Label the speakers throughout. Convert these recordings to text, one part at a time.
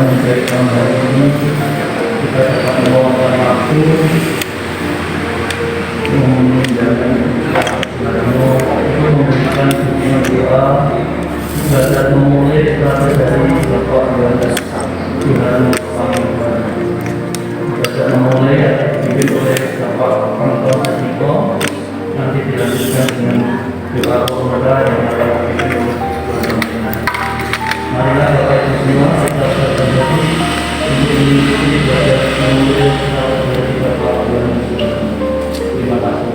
Speaker 1: menjadi tahun hari ini kita dapat meluangkan waktu menjalankan padamu untuk memberikan dukungan doa dan memulai berada dari Bapak Yohanes Tuhan kita memulai dipimpin oleh Bapak Anton Satiko, nanti dilanjutkan dengan doa kepada yang akan dipimpin oleh marilah Bapak Ibu semua kita berdoa untuk mengikuti belajar memulai dari Bapak Yohanes. Terima kasih.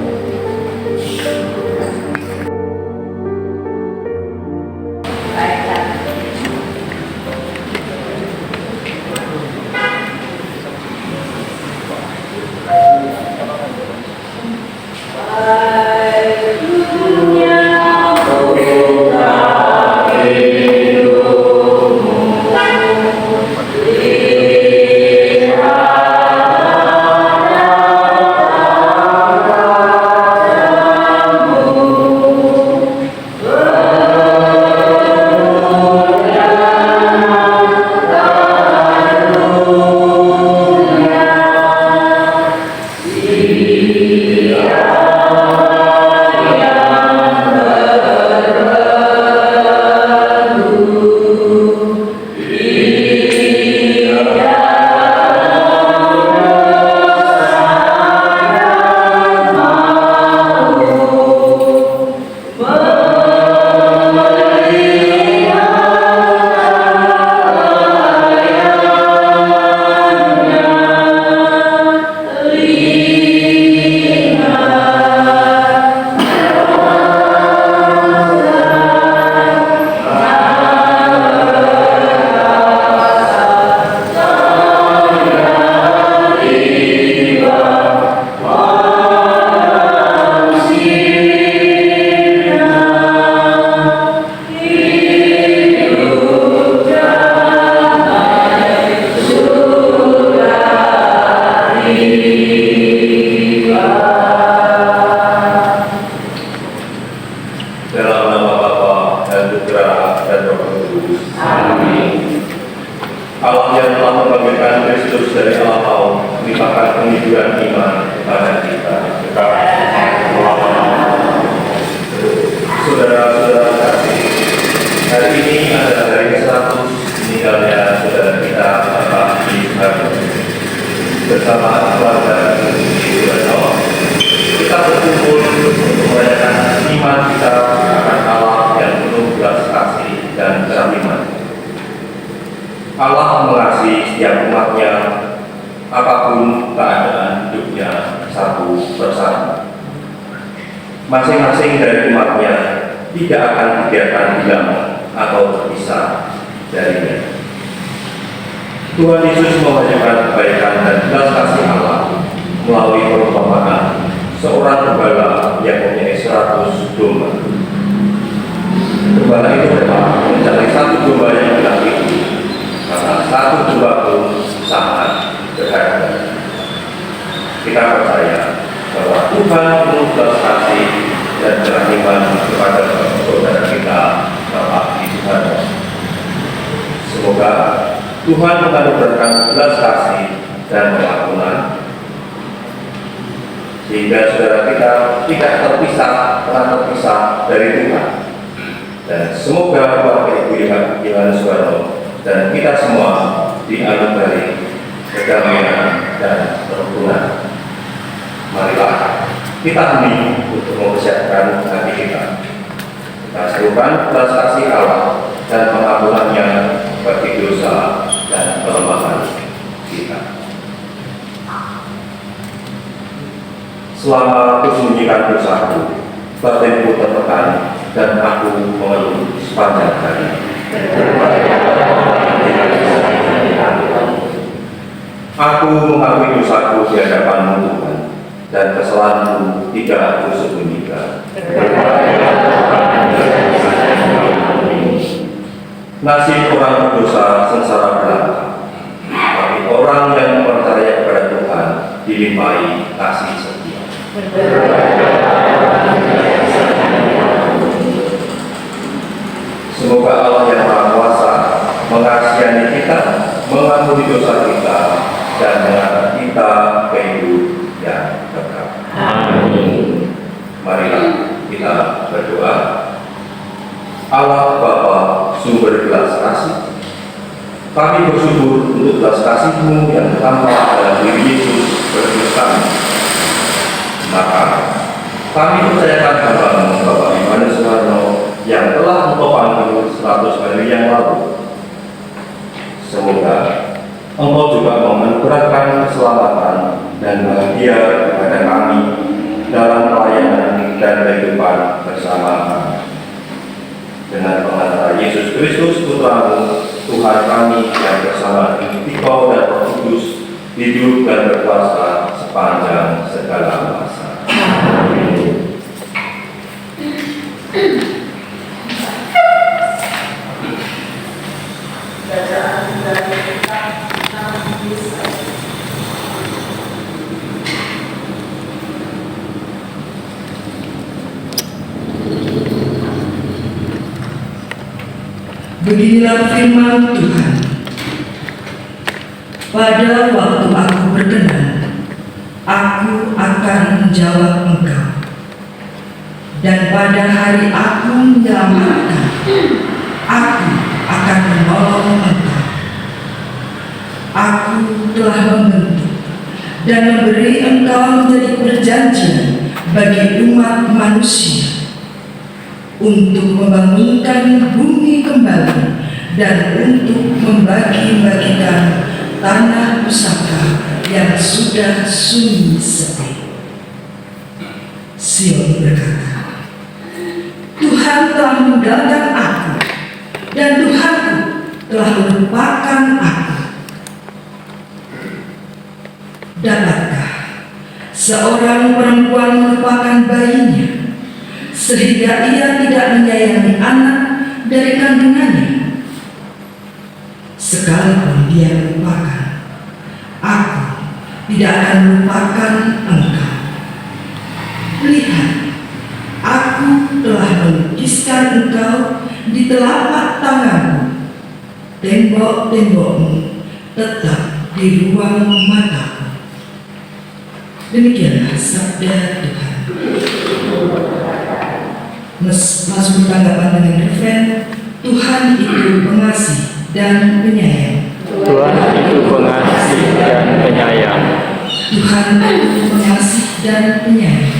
Speaker 2: Bersama keluarga kita berkumpul untuk merayakan iman kita akan Allah yang penuh belas kasih dan kerahiman. Allah mengasihi setiap umatnya apapun keadaan hidupnya satu persatu. Masing-masing dari umatnya tidak akan dibiarkan hilang atau terpisah darinya. Tuhan Yesus mengajarkan kebaikan dan belas kasih Allah melalui perumpamaan seorang gembala yang mempunyai 100 domba. Gembala itu adalah mencari satu domba yang hilang itu, karena satu domba pun sangat berharga. Kita percaya bahwa Tuhan penuh belas kasih dan kerahiman kepada saudara kita Bapak Yohanes. Semoga Tuhan menganugerahkan belas kasih dan pengampunan sehingga saudara kita tidak pernah terpisah dari Tuhan. Dan semoga Bapak Ibu Yohanes dan kita semua dianugerahi kedamaian dan kerukunan. Marilah kita hening untuk mempersiapkan hati kita. Kita serukan belas kasih Allah dan pengampunannya bagi dosa dan kelemahan kita. Selama aku sembunyikan dosaku, batinku tertekan dan aku mengeluh sepanjang hari. Aku mengakui dosaku di hadapan-Mu Tuhan, dan kesalahanku tidak aku sembunyikan. Nasib orang berdosa sengsara belaka, tapi orang yang percaya kepada Tuhan dilimpahi kasih setia. Semoga Allah yang Maha Kuasa mengasihani kita mengampuni dosa kita, dan mengangkat kita ke hidup yang kekal.
Speaker 3: Amin.
Speaker 2: Marilah kita berdoa. Allah Bapa, sumber belas kasih, kami bersyukur untuk belas kasih-Mu yang tampak dalam diri Yesus Kristus kami. Maka kami percayakan hamba-Mu Bapak Yohanes Suwarno yang telah Engkau panggil 100 hari yang lalu. Semoga Engkau juga menganugerahkan keselamatan dan bahagia kepada kami dalam pelayanan dan kehidupan bersama kami. Dengan pengantar Yesus Kristus Putra-Mu, Tuhan kami yang bersama Engkau dan Roh Kudus, hidup dan berkuasa sepanjang segala masa. Amin.
Speaker 4: Beginilah firman Tuhan. Pada waktu aku berkenan, aku akan menjawab engkau. Dan pada hari aku menyelamatkan, aku akan menolong engkau. Aku telah membentuk dan memberi engkau menjadi perjanjian bagi umat manusia, untuk membangunkan bumi kembali dan untuk membagi-bagikan tanah pusaka yang sudah sunyi sepi. Sion berkata, Tuhan telah meninggalkan aku, dan Tuhanku telah melupakan aku. Dapatkah seorang perempuan melupakan bayinya, sehingga ia tidak menyayangi anak dari kandungannya? Sekalipun dia melupakan, aku tidak akan melupakan engkau. Lihat, aku telah melukiskan engkau di telapak tanganku. Tembok-tembokmu tetap di ruang mataku. Demikianlah sabda Tuhan. Masuk tanggapan dengan refren, Tuhan itu pengasih dan penyayang.
Speaker 3: Tuhan itu pengasih dan penyayang.
Speaker 4: Tuhan itu pengasih dan penyayang,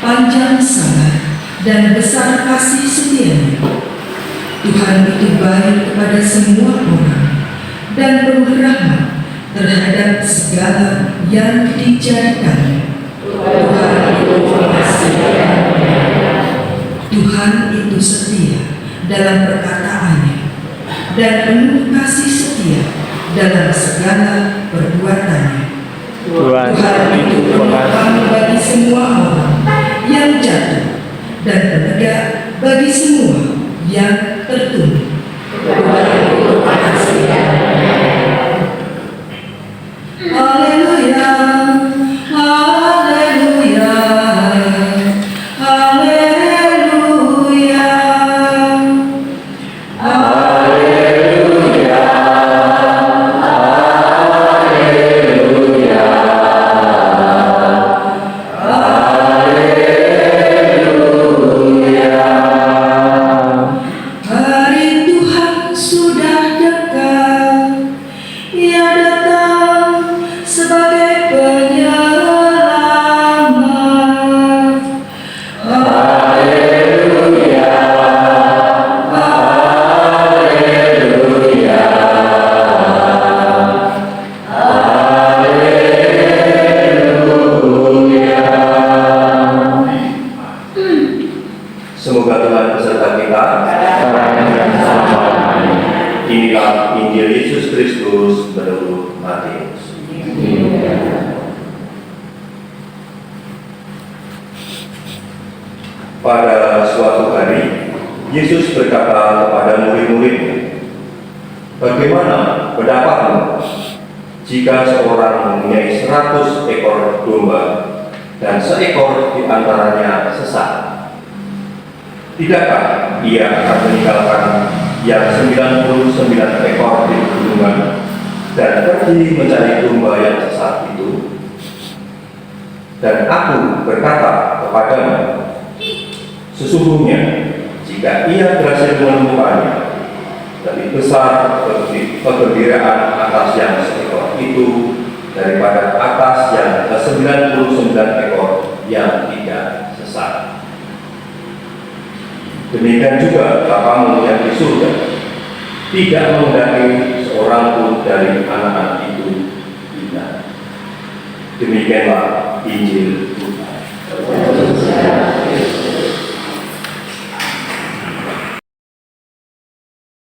Speaker 4: panjang sabar dan besar kasih setianya. Tuhan itu baik kepada semua orang dan penuh rahmat terhadap segala yang dijadikannya. Tuhan itu pengasih dan penyayang. Tuhan itu setia dalam perkataannya dan penuh kasih setia dalam segala perbuatannya.
Speaker 3: Tuhan
Speaker 4: itu
Speaker 3: itu
Speaker 4: penopang
Speaker 3: pengasih.
Speaker 4: bagi semua orang yang jatuh dan penegak bagi semua yang tertunduk. Tuhan itu pengasih dan penyayang. Haleluya, haleluya, haleluya, haleluya, hari Tuhan sudah dekat, Ia datang sebagai penyelamat. Haleluya, haleluya, haleluya.
Speaker 2: Semoga Tuhan beserta kita.
Speaker 3: Sekarang dan selama-lamanya.
Speaker 2: Inilah Injil Yesus Kristus menurut Matius. Pada suatu hari, Yesus berkata kepada murid-muridnya, "Bagaimana pendapatmu jika seorang mempunyai 100 ekor domba dan seekor di antaranya sesat? Tidakkah ia akan meninggalkan yang 99 ekor di pegunungan dan pergi mencari domba yang sesat itu. Dan aku berkata kepadamu, sesungguhnya jika ia berhasil menemukannya, lebih besar kegembiraan atas yang seekor itu daripada atas yang ke-99 ekor yang tidak sesat. Demikian juga Bapamu yang di surga tidak menghendaki seorang pun dari anak-anak itu hina. Demikianlah Injil